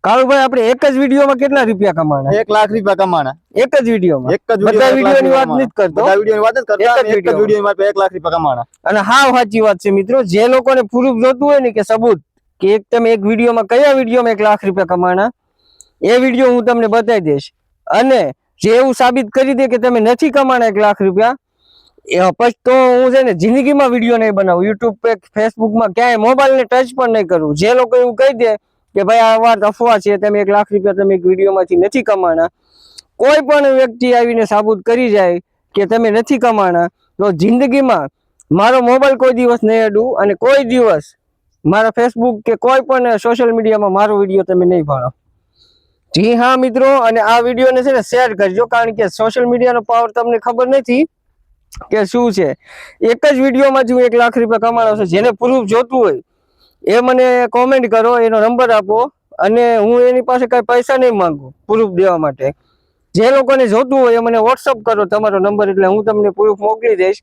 કાળુભાઈ આપણે એક જ વિડીયોમાં કેટલા રૂપિયા કમાણા? 1 લાખ રૂપિયા કમાણા એક જ વિડીયોમાં? એક જ બધા વિડીયોની વાત નથી કરતો, બધા વિડીયોની વાત જ કરતા, એક જ વિડીયોમાં 1 લાખ રૂપિયા કમાણા. અને હાવ સાચી વાત છે મિત્રો, જે લોકોને પ્રૂફ જોતું હોય ને કે સબૂત કે તમે એક વિડીયોમાં કયા વિડીયોમાં 1 લાખ રૂપિયા કમાણા, એ વિડીયો હું તમને બતાવી દઈશ. અને જે એવું સાબિત કરી દે કે તમે નથી કમાણા 1 લાખ રૂપિયા, પછી તો હું છે ને જિંદગીમાં વિડીયો નહીં બનાવું, યુટ્યુબ पे ફેસબુકમાં ક્યાંય મોબાઈલને ટચ પણ નહીં કરું. જે લોકો એવું કહી દે કે ભાઈ આ વાત અફવા છે, તમે 1 લાખ રૂપિયા તમે એક વિડીયોમાંથી નથી કમાણા, કોઈ પણ વ્યક્તિ આવીને સાબિત કરી જાય કે તમે નથી કમાણા, તો જિંદગીમાં મારો મોબાઈલ કોઈ દિવસ નહીં અડું અને કોઈ દિવસ મારા ફેસબુક કે કોઈ પણ સોશિયલ મીડિયામાં મારો વિડીયો તમે નહીં ભાળો. જી હા મિત્રો, અને આ વિડીયોને છે ને શેર કરજો, કારણ કે સોશિયલ મીડિયાનો પાવર તમને ખબર નથી કે શું છે. એક જ વિડીયોમાં જ હું 1 લાખ રૂપિયા કમાણો છે. જેને પ્રૂફ જોતું હોય એ મને કોમેન્ટ કરો, એનો નંબર આપો, અને હું એની પાસે કઈ પૈસા નહીં માંગુ પ્રૂફ દેવા માટે. જે લોકોને જોતું હોય એ મને વોટ્સઅપ કરો તમારો નંબર, એટલે હું તમને પ્રૂફ મોકલી દઈશ.